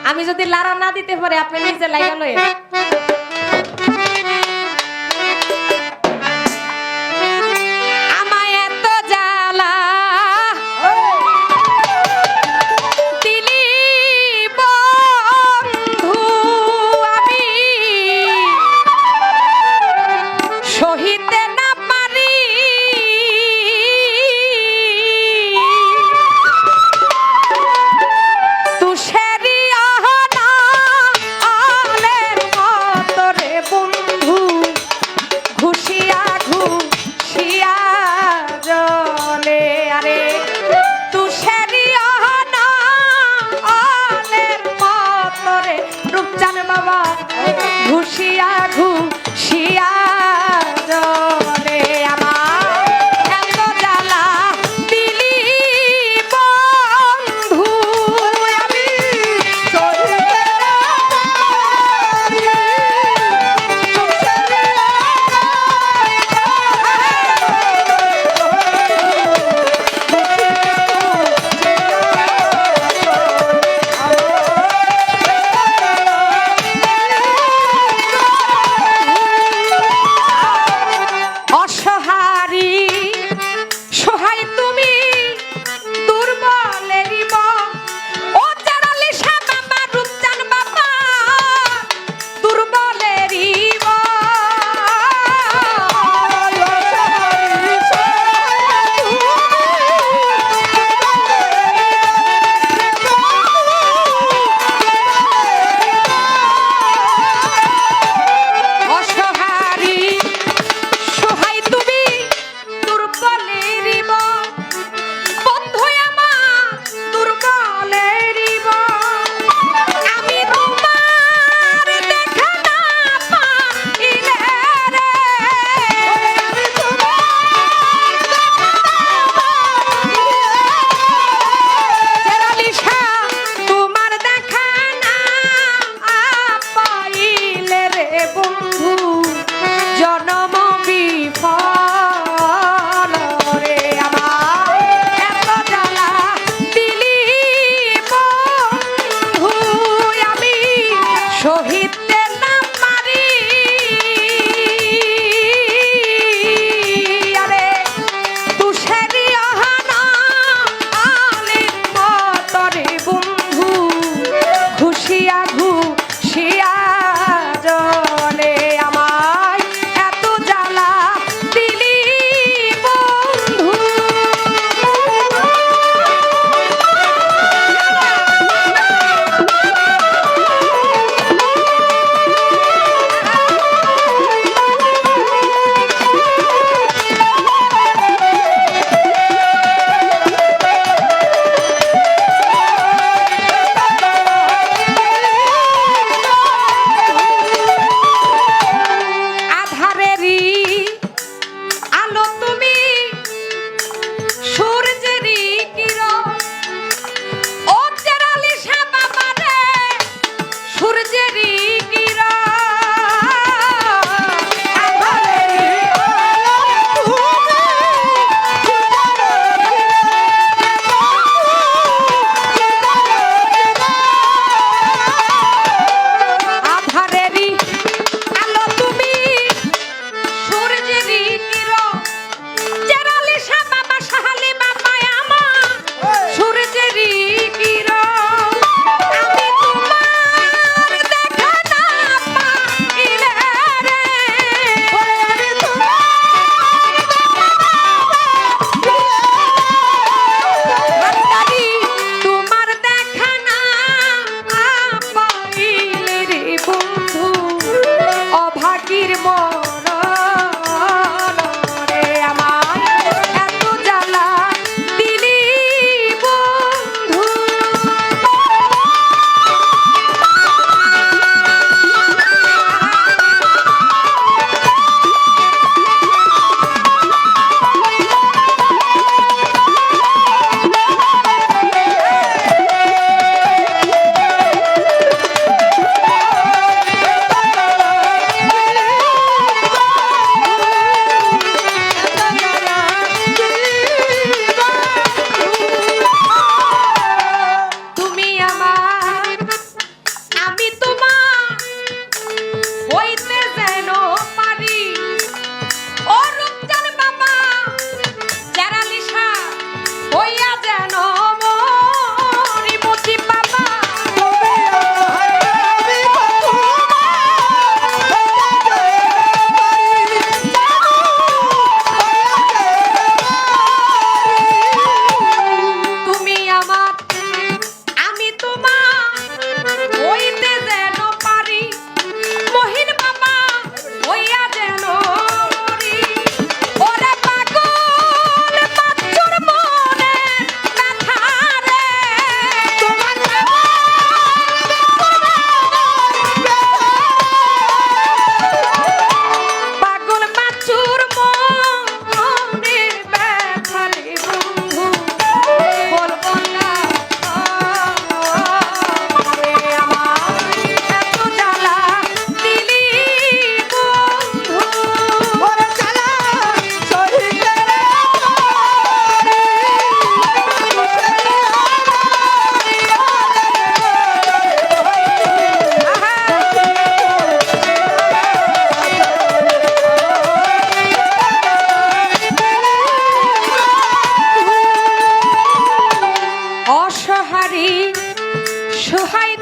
আমি যদি লারা না দিতে পারে আপনি নিজে লাইগা লয়ে আমায় এত জ্বালা দিলি বন্ধু আমি সহিতে না পারি তুষারি আহনা আলের মতো রে বন্ধু ঘুষিয়া ঘুষিয়া জলে আরে তুষারি আহনা আলের মতো রে রূপচান বাবা ঘুষিয়া ঘুষিয়া জলে আমার এত জ্বালা দিলি বন্ধু আমি সহিতে না পারি। অসহারি সহায় তুমি দুর্বলেরই মন ও চারালি বাবা রূপচান বাবা দুর্বলেরই অসহারি সহায় তুমি দুর্বলেরই মন বন্ধু আমার দুর্বলেরই মন আমি তোমার দেখা না পাইলে রে আমি চেরালিশা তোমার দেখা না পাইলে রে বন্ধু জনম বিফল রে আমার এত জ্বালা দিলি বন্ধু আমি সহিতে না পারি আরে তুষারি আহনা আলির মতো রে বন্ধু ঘুষিয়া ঘুষিয়া জলে আমায় এত জ্বালা দিলি বন্ধু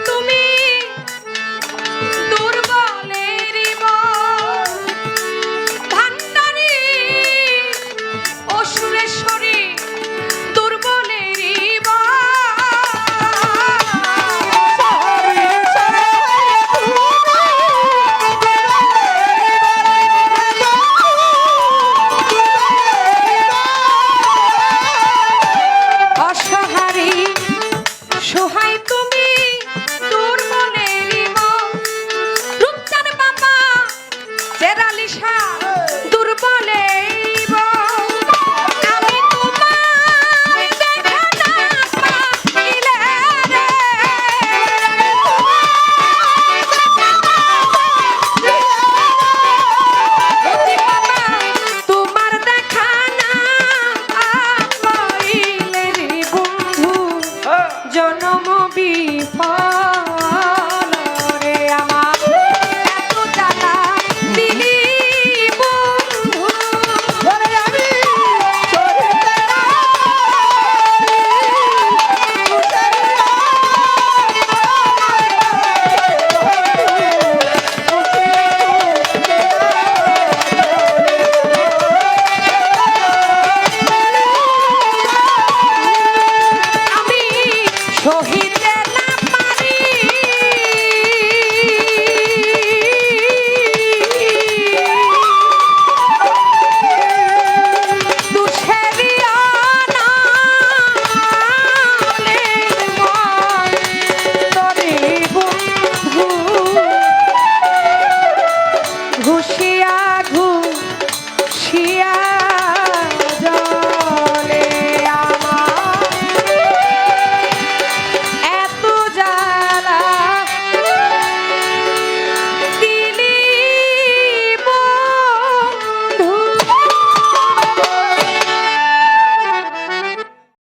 তুমি দুর্বলের ভান্ডারী ও সুরেশ্বরী দুর্বলের অসহারী সোহাই তুমি দুর্বলের রূপচান বাবা চেরালিশা দুর্বলের আমি তোমার দেখা না পাইলে রে বাবা তোমার দেখা না পাইলে রে বন্ধু জনম বিফল রে আমার এত জ্বালা দিলি বন্ধু আমি সহিতে না পারি দুঃখেরই অনালের মন তরে বন্ধু ঘুষিয়া ঘুষ